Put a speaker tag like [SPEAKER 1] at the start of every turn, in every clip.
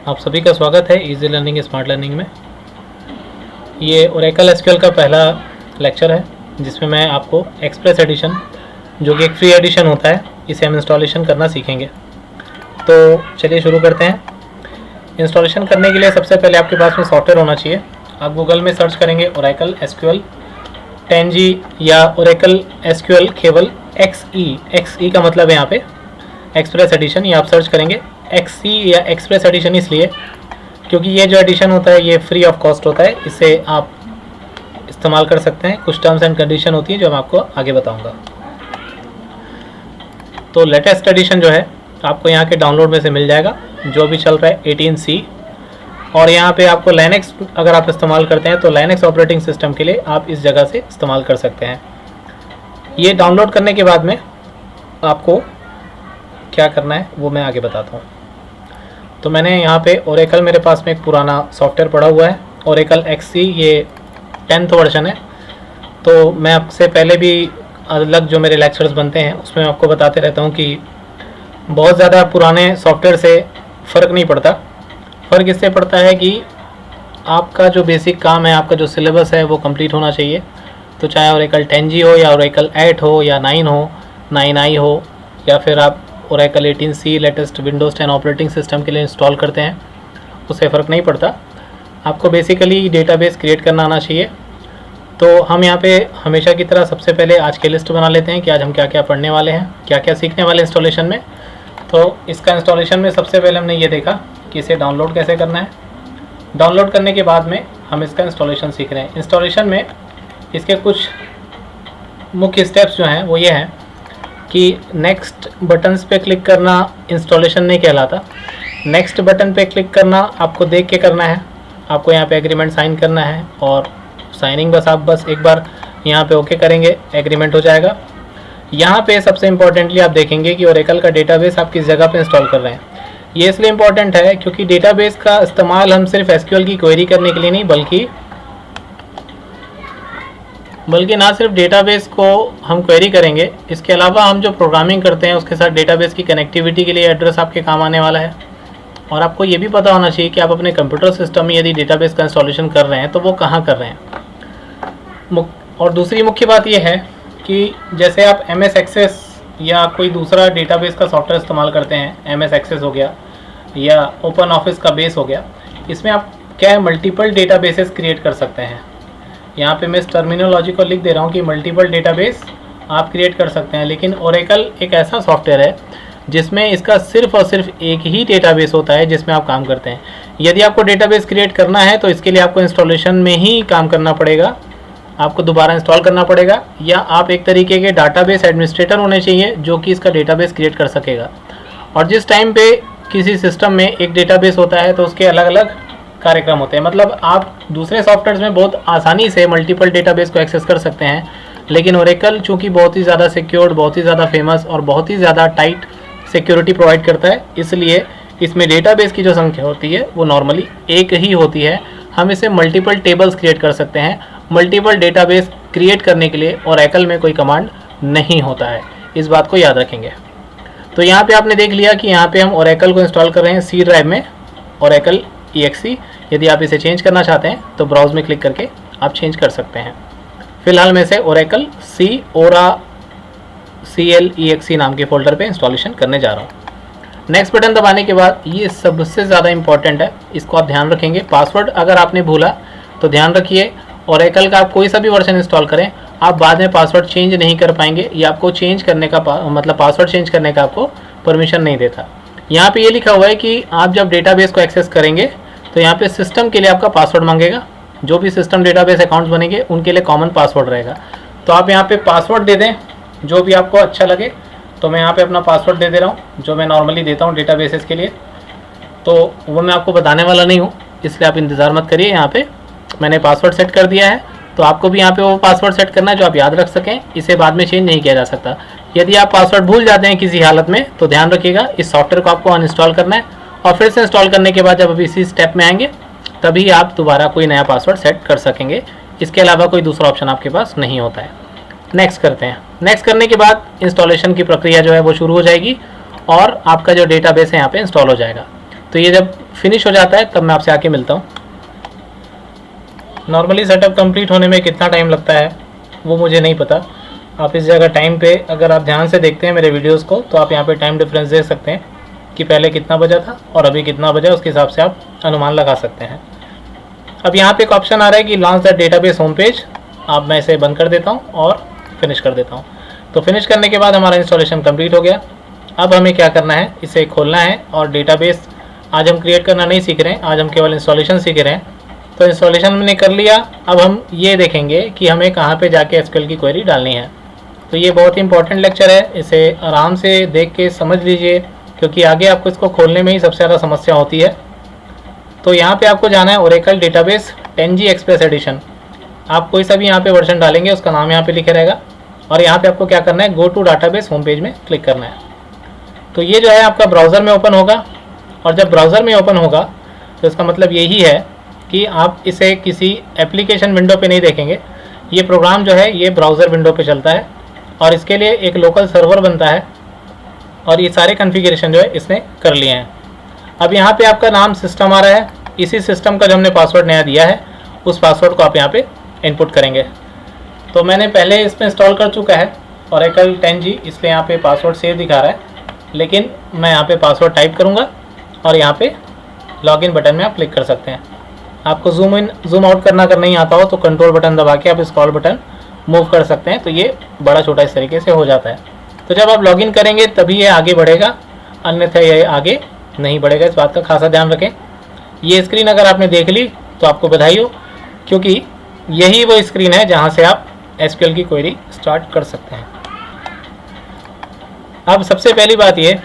[SPEAKER 1] आप सभी का स्वागत है इजी लर्निंग स्मार्ट लर्निंग में। ये ओरेकल एसक्यूएल का पहला लेक्चर है जिसमें मैं आपको एक्सप्रेस एडिशन, जो कि एक फ्री एडिशन होता है, इसे हम इंस्टॉलेशन करना सीखेंगे। तो चलिए शुरू करते हैं। इंस्टॉलेशन करने के लिए सबसे पहले आपके पास में सॉफ्टवेयर होना चाहिए। आप गूगल में सर्च करेंगे ओरेकल एसक्यूएल 10G या ओरेकल एसक्यूएल केवल XE का मतलब है यहाँ पे एक्सप्रेस एडिशन। ये आप सर्च करेंगे XE या एक्सप्रेस एडिशन इसलिए क्योंकि ये जो एडिशन होता है ये फ्री ऑफ कॉस्ट होता है, इसे आप इस्तेमाल कर सकते हैं। कुछ टर्म्स एंड कंडीशन होती है जो मैं आपको आगे बताऊंगा। तो लेटेस्ट एडिशन जो है आपको यहाँ के डाउनलोड में से मिल जाएगा, जो भी चल रहा है 18C। और यहाँ पे आपको लाइनेक्स अगर आप इस्तेमाल करते हैं तो लाइनेक्स ऑपरेटिंग सिस्टम के लिए आप इस जगह से इस्तेमाल कर सकते हैं। ये डाउनलोड करने के बाद में आपको क्या करना है वो मैं आगे बताता हूँ। तो मैंने यहाँ पे ओरेकल, मेरे पास में एक पुराना सॉफ्टवेयर पड़ा हुआ है ओरेकल XE, ये 10th वर्जन है। तो मैं आपसे पहले भी अलग जो मेरे लेक्चर्स बनते हैं उसमें आपको बताते रहता हूँ कि बहुत ज़्यादा पुराने सॉफ्टवेयर से फ़र्क नहीं पड़ता। फ़र्क इससे पड़ता है कि आपका जो बेसिक काम है, आपका जो सिलेबस है वो कंप्लीट होना चाहिए। तो चाहे ओरेकल 10G हो या ओरेकल 8 हो या 9 हो, 9i हो, या फिर आप Oracle 18C latest Windows 10 operating system के लिए इंस्टॉल करते हैं, उससे फ़र्क नहीं पड़ता। आपको बेसिकली डेटाबेस क्रिएट करना आना चाहिए। तो हम यहाँ पे हमेशा की तरह सबसे पहले आज के लिस्ट बना लेते हैं कि आज हम क्या क्या पढ़ने वाले हैं, क्या क्या सीखने वाले इंस्टॉलेशन में। तो इसका इंस्टॉलेशन में सबसे पहले हमने ये देखा कि इसे डाउनलोड कैसे करना है। डाउनलोड करने के बाद में हम इसका इंस्टॉलेशन सीख रहे हैं। इंस्टॉलेशन में इसके कुछ मुख्य स्टेप्स जो हैं वो ये हैं कि नेक्स्ट बटन्स पे क्लिक करना इंस्टॉलेशन नहीं कहलाता। नेक्स्ट बटन पे क्लिक करना आपको देख के करना है। आपको यहाँ पे एग्रीमेंट साइन करना है और साइनिंग बस एक बार यहाँ पे ओके करेंगे, एग्रीमेंट हो जाएगा। यहाँ पे सबसे इम्पोर्टेंटली आप देखेंगे कि ओरेकल का डेटाबेस आप किस जगह पे इंस्टॉल कर रहे हैं। ये इसलिए इम्पोर्टेंट है क्योंकि डेटाबेस का इस्तेमाल हम सिर्फ एसक्यूएल की क्वेरी करने के लिए नहीं, बल्कि ना सिर्फ डेटाबेस को हम क्वेरी करेंगे, इसके अलावा हम जो प्रोग्रामिंग करते हैं उसके साथ डेटाबेस की कनेक्टिविटी के लिए एड्रेस आपके काम आने वाला है। और आपको ये भी पता होना चाहिए कि आप अपने कंप्यूटर सिस्टम में यदि डेटाबेस का इंस्टॉलेशन कर रहे हैं तो वो कहाँ कर रहे हैं। और दूसरी मुख्य बात यह है कि जैसे आप MS एक्सेस या कोई दूसरा डेटाबेस का सॉफ्टवेयर इस्तेमाल करते हैं, MS एक्सेस हो गया या ओपन ऑफिस का बेस हो गया, इसमें आप क्या है मल्टीपल डेटाबेसेस क्रिएट कर सकते हैं। यहाँ पे मैं इस टर्मिनोलॉजी को लिख दे रहा हूँ कि मल्टीपल डेटाबेस आप क्रिएट कर सकते हैं। लेकिन ओरेकल एक ऐसा सॉफ्टवेयर है जिसमें इसका सिर्फ और सिर्फ एक ही डेटाबेस होता है जिसमें आप काम करते हैं। यदि आपको डेटाबेस क्रिएट करना है तो इसके लिए आपको इंस्टॉलेशन में ही काम करना पड़ेगा, आपको दोबारा इंस्टॉल करना पड़ेगा, या आप एक तरीके के डाटाबेस एडमिनिस्ट्रेटर होने चाहिए जो कि इसका डेटाबेस क्रिएट कर सकेगा। और जिस टाइम पे किसी सिस्टम में एक डेटाबेस होता है तो उसके अलग अलग कार्यक्रम होते हैं। मतलब आप दूसरे सॉफ्टवेयर्स में बहुत आसानी से मल्टीपल डेटाबेस को एक्सेस कर सकते हैं, लेकिन ओरेकल चूँकि बहुत ही ज़्यादा सिक्योर्ड, बहुत ही ज़्यादा फेमस और बहुत ही ज़्यादा टाइट सिक्योरिटी प्रोवाइड करता है, इसलिए इसमें डेटाबेस की जो संख्या होती है वो नॉर्मली एक ही होती है। हम इसे मल्टीपल टेबल्स क्रिएट कर सकते हैं। मल्टीपल डेटाबेस क्रिएट करने के लिए ओरेकल में कोई कमांड नहीं होता है, इस बात को याद रखेंगे। तो यहाँ पे आपने देख लिया कि यहाँ पे हम ओरेकल को इंस्टॉल कर रहे हैं C ड्राइव में, ओरेकल EXE। यदि आप इसे चेंज करना चाहते हैं तो ब्राउज में क्लिक करके आप चेंज कर सकते हैं। फिलहाल मैं इसे ओरेकल CLEXE नाम के फोल्डर पे इंस्टॉलेशन करने जा रहा हूँ। नेक्स्ट बटन दबाने के बाद ये सबसे ज़्यादा इंपॉर्टेंट है, इसको आप ध्यान रखेंगे। पासवर्ड अगर आपने भूला तो ध्यान रखिए, ओरेकल का आप कोई सा भी वर्जन इंस्टॉल करें, आप बाद में पासवर्ड चेंज नहीं कर पाएंगे। ये आपको चेंज करने का मतलब पासवर्ड चेंज करने का आपको परमिशन नहीं देता। यहाँ पे ये लिखा हुआ है कि आप जब डेटाबेस को एक्सेस करेंगे तो यहाँ पे सिस्टम के लिए आपका पासवर्ड मांगेगा। जो भी सिस्टम डेटाबेस अकाउंट्स बनेंगे उनके लिए कॉमन पासवर्ड रहेगा। तो आप यहाँ पे पासवर्ड दे दें जो भी आपको अच्छा लगे। तो मैं यहाँ पे अपना पासवर्ड दे रहा हूँ जो मैं नॉर्मली देता हूँ डेटाबेसेस के लिए। तो वो मैं आपको बताने वाला नहीं हूँ, इसलिए आप इंतज़ार मत करिए। यहाँ पे मैंने पासवर्ड सेट कर दिया है, तो आपको भी यहाँ पे वो पासवर्ड सेट करना है जो आप याद रख सकें। इसे बाद में चेंज नहीं किया जा सकता। यदि आप पासवर्ड भूल जाते हैं किसी हालत में तो ध्यान रखिएगा, इस सॉफ्टवेयर को आपको अनइंस्टॉल करना है और फिर से इंस्टॉल करने के बाद जब अभी इसी स्टेप में आएंगे तभी आप दोबारा कोई नया पासवर्ड सेट कर सकेंगे। इसके अलावा कोई दूसरा ऑप्शन आपके पास नहीं होता है। नेक्स्ट करते हैं। नेक्स्ट करने के बाद इंस्टॉलेशन की प्रक्रिया जो है वो शुरू हो जाएगी और आपका जो डेटाबेस है यहाँ पे इंस्टॉल हो जाएगा। तो ये जब फिनिश हो जाता है तब मैं आपसे आके मिलता हूँ। नॉर्मली सेटअप कंप्लीट होने में कितना टाइम लगता है वो मुझे नहीं पता। आप इस जगह टाइम पे अगर आप ध्यान से देखते हैं मेरे वीडियोस को तो आप यहाँ पे टाइम डिफरेंस देख सकते हैं कि पहले कितना बजा था और अभी कितना बजा, उसके हिसाब से आप अनुमान लगा सकते हैं। अब यहाँ पे एक ऑप्शन आ रहा है कि launch the database home page. अब मैं इसे बंद कर देता हूँ और फिनिश कर देता हूँ। तो फिनिश करने के बाद हमारा इंस्टॉलेशन कंप्लीट हो गया। अब हमें क्या करना है, इसे खोलना है और डेटाबेस आज हम क्रिएट करना नहीं सीख रहे हैं, आज हम केवल इंस्टॉलेशन सीख रहे हैं। तो इंस्टॉलेशन मैंने कर लिया। अब हम ये देखेंगे कि हमें कहाँ पे जाके एसक्यूएल की क्वेरी डालनी है। तो ये बहुत ही इंपॉर्टेंट लेक्चर है, इसे आराम से देख के समझ लीजिए क्योंकि आगे आपको इसको खोलने में ही सबसे ज़्यादा समस्या होती है। तो यहाँ पे आपको जाना है Oracle database 10G express addition. आप कोई सा भी यहाँ पे वर्जन डालेंगे उसका नाम यहाँ पे लिखे रहेगा और यहाँ पे आपको क्या करना है, go to database home page में क्लिक करना है। तो ये जो है आपका ब्राउज़र में ओपन होगा और जब ब्राउज़र में ओपन होगा तो इसका मतलब यही है कि आप इसे किसी एप्लीकेशन विंडो पे नहीं देखेंगे। ये प्रोग्राम जो है ये ब्राउज़र विंडो पे चलता है और इसके लिए एक लोकल सर्वर बनता है और ये सारे कॉन्फ़िगरेशन जो है इसने कर लिए हैं। अब यहाँ पे आपका नाम सिस्टम आ रहा है, इसी सिस्टम का जो हमने पासवर्ड नया दिया है उस पासवर्ड को आप यहाँ पे इनपुट करेंगे। तो मैंने पहले इसमें इंस्टॉल कर चुका है ओरेकल 10G, इसलिए यहाँ पे पासवर्ड सेव दिखा रहा है, लेकिन मैं यहाँ पे पासवर्ड टाइप करूँगा और यहाँ पे लॉगिन बटन में आप क्लिक कर सकते हैं। आपको जूम इन जूम आउट करना अगर नहीं आता हो तो कंट्रोल बटन दबा के आप स्क्रॉल बटन मूव कर सकते हैं, तो ये बड़ा छोटा इस तरीके से हो जाता है। तो जब आप लॉगिन करेंगे तभी ये आगे बढ़ेगा, अन्यथा ये आगे नहीं बढ़ेगा, इस बात का खासा ध्यान रखें। ये स्क्रीन अगर आपने देख ली तो आपको बधाई हो, क्योंकि यही वो स्क्रीन है जहाँ से आप एसक्यूएल की क्वेरी स्टार्ट कर सकते हैं। अब सबसे पहली बात ये,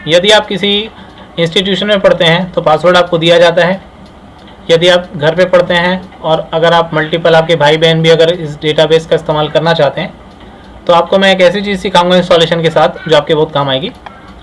[SPEAKER 1] यदि आप किसी इंस्टीट्यूशन में पढ़ते हैं तो पासवर्ड आपको दिया जाता है। यदि आप घर पे पढ़ते हैं और अगर आप मल्टीपल आपके भाई बहन भी अगर इस डेटाबेस का इस्तेमाल करना चाहते हैं तो आपको मैं एक ऐसी चीज़ सिखाऊंगा इंस्टॉलेशन के साथ जो आपके बहुत काम आएगी।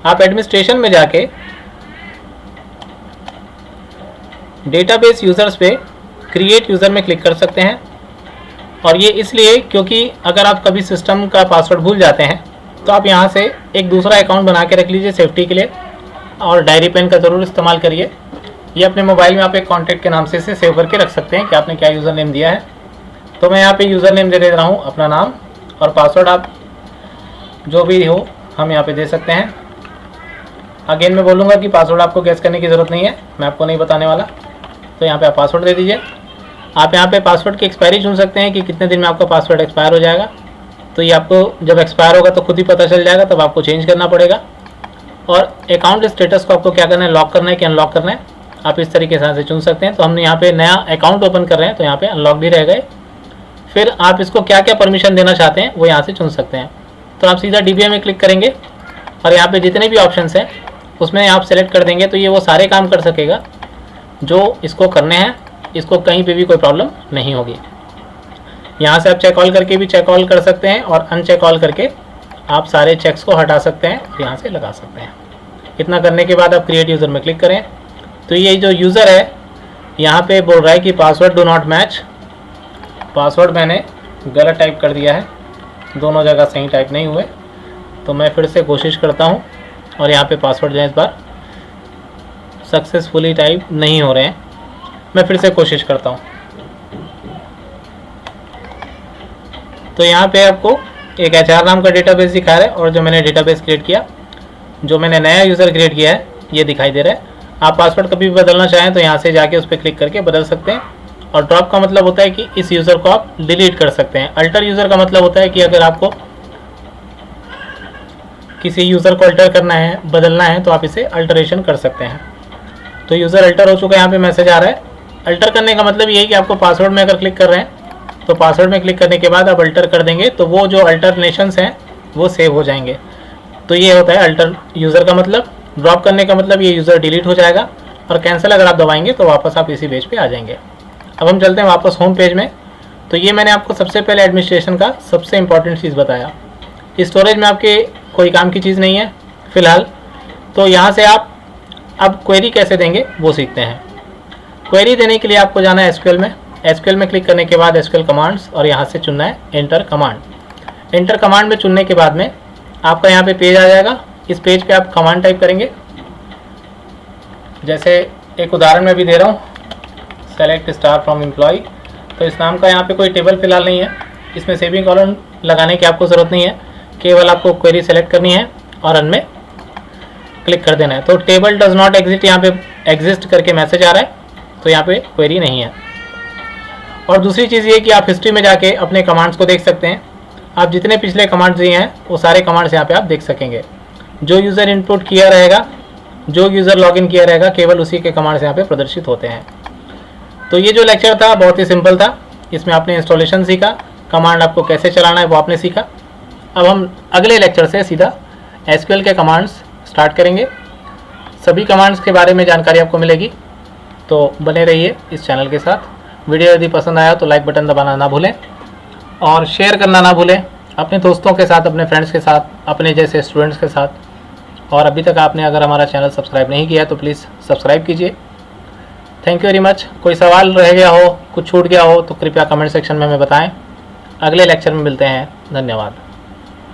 [SPEAKER 1] आप एडमिनिस्ट्रेशन में जाके डेटाबेस यूज़र्स पे क्रिएट यूज़र में क्लिक कर सकते हैं। और ये इसलिए क्योंकि अगर आप कभी सिस्टम का पासवर्ड भूल जाते हैं तो आप यहाँ से एक दूसरा अकाउंट बना के रख लीजिए सेफ्टी के लिए, और डायरी पेन का ज़रूर इस्तेमाल करिए। ये अपने मोबाइल में आप एक कॉन्टैक्ट के नाम से इसे सेव करके रख सकते हैं कि आपने क्या यूज़र नेम दिया है। तो मैं यहाँ पे यूज़र नेम दे रहा हूँ अपना नाम, और पासवर्ड आप जो भी हो हम यहाँ पे दे सकते हैं। अगेन मैं बोलूँगा कि पासवर्ड आपको गैस करने की ज़रूरत नहीं है, मैं आपको नहीं बताने वाला। तो यहाँ पे आप पासवर्ड दे दीजिए। आप यहाँ पे पासवर्ड की एक्सपायरी चुन सकते हैं कि कितने दिन में आपका पासवर्ड एक्सपायर हो जाएगा। तो ये आपको जब एक्सपायर होगा तो खुद ही पता चल जाएगा, तब आपको चेंज करना पड़ेगा। और अकाउंट स्टेटस को आपको क्या करना है, लॉक करना है कि अनलॉक करना है, आप इस तरीके से चुन सकते हैं। तो हमने यहाँ पे नया अकाउंट ओपन कर रहे हैं तो यहाँ पे अनलॉक भी रह गए। फिर आप इसको क्या क्या परमिशन देना चाहते हैं वो यहाँ से चुन सकते हैं। तो आप सीधा DBA में क्लिक करेंगे और यहाँ पे जितने भी ऑप्शंस हैं उसमें आप सेलेक्ट कर देंगे, तो ये वो सारे काम कर सकेगा जो इसको करने हैं। इसको कहीं पे भी कोई प्रॉब्लम नहीं होगी। यहाँ से आप चेक ऑल करके भी चेक ऑल कर सकते हैं और अनचेक ऑल करके आप सारे चेक्स को हटा सकते हैं और यहाँ से लगा सकते हैं। इतना करने के बाद आप क्रिएट यूज़र में क्लिक करें तो ये जो यूज़र है यहाँ पे बोल रहा है कि password do not match. Password मैंने गलत टाइप कर दिया है, दोनों जगह सही टाइप नहीं हुए। तो मैं फिर से कोशिश करता हूँ और यहाँ पे पासवर्ड जो है इस बार सक्सेसफुली टाइप नहीं हो रहे हैं। मैं फिर से कोशिश करता हूँ। तो यहाँ पे आपको एक HR नाम का डेटाबेस दिखा रहा है और जो मैंने डेटाबेस क्रिएट किया, जो मैंने नया यूज़र क्रिएट किया है, ये दिखाई दे रहा है। आप पासवर्ड कभी भी बदलना चाहें तो यहाँ से जाके उस पर क्लिक करके बदल सकते हैं। और ड्रॉप का मतलब होता है कि इस यूज़र को आप डिलीट कर सकते हैं। अल्टर यूज़र का मतलब होता है कि अगर आपको किसी यूज़र को अल्टर करना है, बदलना है, तो आप इसे अल्टरेशन कर सकते हैं। तो यूज़र अल्टर हो चुका है, यहाँ पे मैसेज आ रहा है। अल्टर करने का मतलब ये है कि आपको पासवर्ड में अगर क्लिक कर रहे हैं तो पासवर्ड में क्लिक करने के बाद आप अल्टर कर देंगे तो वो जो अल्टरनेशंस हैं वो सेव हो जाएंगे। तो ये होता है अल्टर यूज़र का मतलब। ड्रॉप करने का मतलब ये यूज़र डिलीट हो जाएगा, और कैंसिल अगर आप दबाएंगे तो वापस आप इसी पेज पे आ जाएंगे। अब हम चलते हैं वापस होम पेज में। तो ये मैंने आपको सबसे पहले एडमिनिस्ट्रेशन का सबसे इंपॉर्टेंट चीज़ बताया। स्टोरेज में आपके कोई काम की चीज़ नहीं है फ़िलहाल। तो यहाँ से आप अब क्वेरी कैसे देंगे वो सीखते हैं। क्वेरी देने के लिए आपको जाना है एसक्यूएल में। एसक्यूएल में क्लिक करने के बाद एसक्यूएल कमांड्स, और यहाँ से चुनना है एंटर कमांड। एंटर कमांड में चुनने के बाद में आपका यहाँ पे पेज आ जाएगा। इस पेज पे आप कमांड टाइप करेंगे, जैसे एक उदाहरण मैं भी दे रहा हूँ, सेलेक्ट स्टार फ्रॉम एम्प्लॉय। तो इस नाम का यहाँ पे कोई टेबल फिलहाल नहीं है, इसमें सेविंग कॉलन लगाने की आपको ज़रूरत नहीं है, केवल आपको क्वेरी सेलेक्ट करनी है और रन में क्लिक कर देना है। तो टेबल डज नॉट एग्जिस्ट यहाँ पे एग्जिस्ट करके मैसेज आ रहा है, तो यहाँ पे क्वेरी नहीं है। और दूसरी चीज़ ये कि आप हिस्ट्री में जाके अपने कमांड्स को देख सकते हैं। आप जितने पिछले कमांड्स दिए हैं वो सारे कमांड्स यहाँ पे आप देख सकेंगे। जो यूज़र इनपुट किया रहेगा, जो यूज़र लॉगिन किया रहेगा, केवल उसी के कमांड्स यहाँ पे प्रदर्शित होते हैं। तो ये जो लेक्चर था बहुत ही सिंपल था, इसमें आपने इंस्टॉलेशन सीखा, कमांड आपको कैसे चलाना है वो आपने सीखा। अब हम अगले लेक्चर से सीधा एसक्यूएल के कमांड्स स्टार्ट करेंगे। सभी कमांड्स के बारे में जानकारी आपको मिलेगी, तो बने रहिए इस चैनल के साथ। वीडियो यदि पसंद आया तो लाइक बटन दबाना ना भूलें और शेयर करना ना भूलें अपने दोस्तों के साथ, अपने फ्रेंड्स के साथ, अपने जैसे स्टूडेंट्स के साथ। और अभी तक आपने अगर हमारा चैनल सब्सक्राइब नहीं किया है तो प्लीज़ सब्सक्राइब कीजिए। Thank you very much. कोई सवाल रह गया हो, कुछ छूट गया हो तो कृपया कमेंट सेक्शन में हमें बताएं। अगले लेक्चर में मिलते हैं। धन्यवाद।